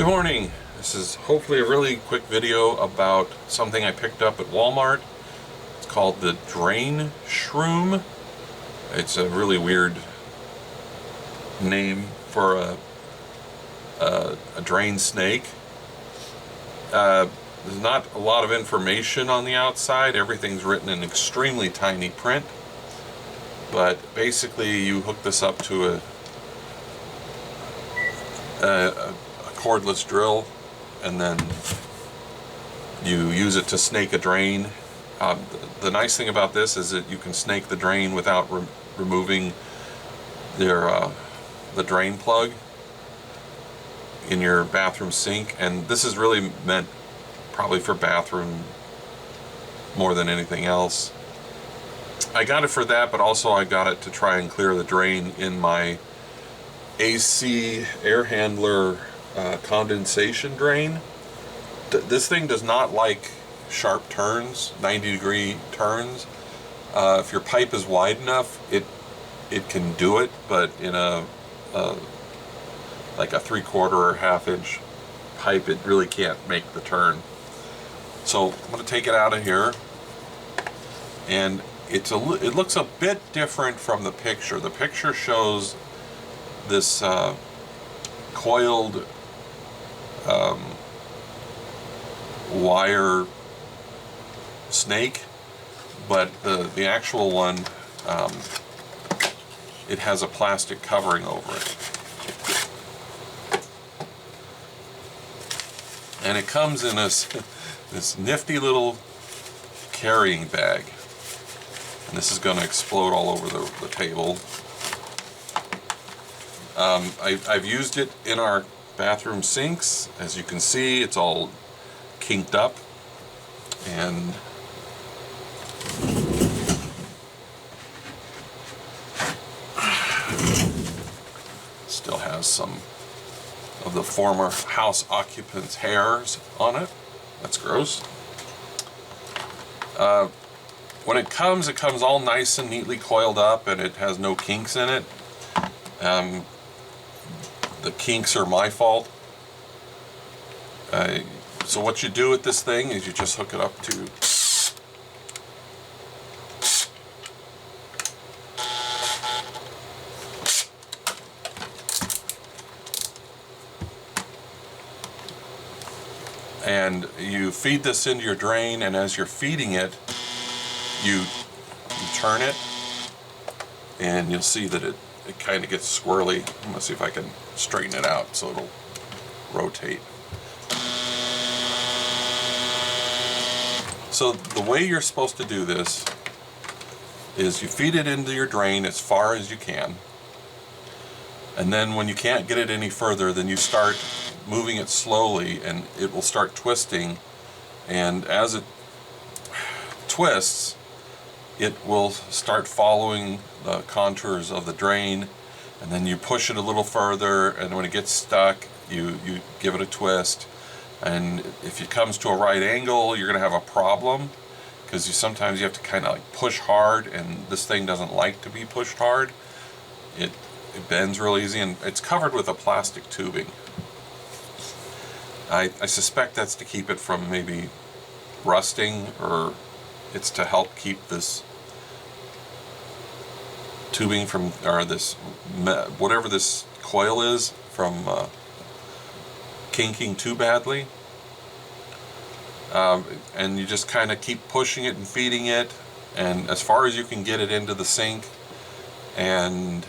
morning. This is hopefully a really quick video about something I picked up at Walmart. It's called the DrainShroom. It's a really weird name for a drain snake. There's not a lot of information on the outside. Everything's written in extremely tiny print. But basically you hook this up to a cordless drill, and then you use it to snake a drain. The nice thing about this is that you can snake the drain without removing the drain plug in your bathroom sink, and this is really meant probably for bathroom more than anything else. I got it for that, but also I got it to try and clear the drain in my AC air handler condensation drain. This thing does not like sharp turns, 90-degree turns. If your pipe is wide enough, it can do it, but in like a 3/4 or half-inch pipe, it really can't make the turn. So I'm going to take it out of here, and it looks a bit different from the picture. The picture shows this coiled wire snake, but the actual one, it has a plastic covering over it, and it comes in this nifty little carrying bag, and this is going to explode all over the table. I've used it in our bathroom sinks. As you can see, it's all kinked up, and still has some of the former house occupants' hairs on it. That's gross. When it comes all nice and neatly coiled up, and it has no kinks in it. The kinks are my fault. So what you do with this thing is you just hook it up to and you feed this into your drain, and as you're feeding it, you turn it, and you'll see that it kind of gets squirrely. I'm gonna see if I can straighten it out so it'll rotate. So the way you're supposed to do this is you feed it into your drain as far as you can, and then when you can't get it any further, then you start moving it slowly, and it will start twisting, and as it twists, it will start following the contours of the drain, and then you push it a little further, and when it gets stuck, you give it a twist. And if it comes to a right angle, you're going to have a problem, because sometimes you have to kind of like push hard, and this thing doesn't like to be pushed hard. It bends real easy, and it's covered with a plastic tubing. I suspect that's to keep it from maybe rusting, or it's to help keep this tubing from, or this, whatever this coil is, from kinking too badly. And you just kind of keep pushing it and feeding it, and as far as you can get it into the sink. And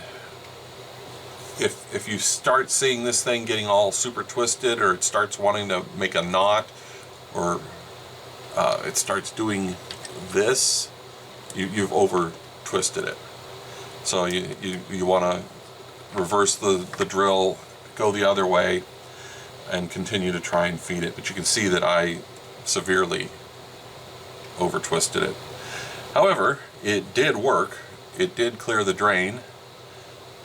if you start seeing this thing getting all super twisted, or it starts wanting to make a knot, or it starts doing this, you've over twisted it. So you want to reverse the drill, go the other way, and continue to try and feed it. But you can see that I severely over twisted it. However, it did work. It did clear the drain.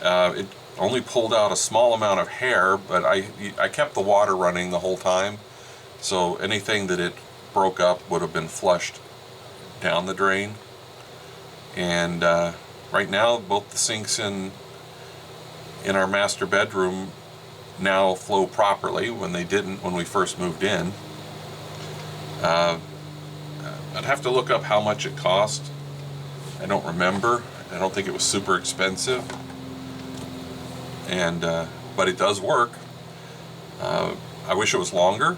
It only pulled out a small amount of hair, but I kept the water running the whole time, so anything that it broke up would have been flushed down the drain. And right now, both the sinks in our master bedroom now flow properly when they didn't when we first moved in. I'd have to look up how much it cost. I don't remember. I don't think it was super expensive, and but it does work. I wish it was longer.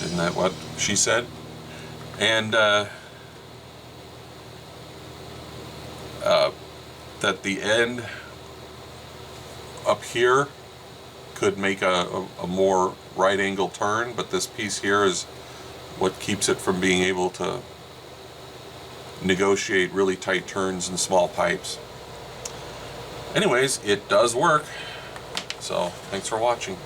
Isn't that what she said? And that the end up here could make a more right angle turn, but this piece here is what keeps it from being able to negotiate really tight turns in small pipes. Anyways, it does work. So thanks for watching.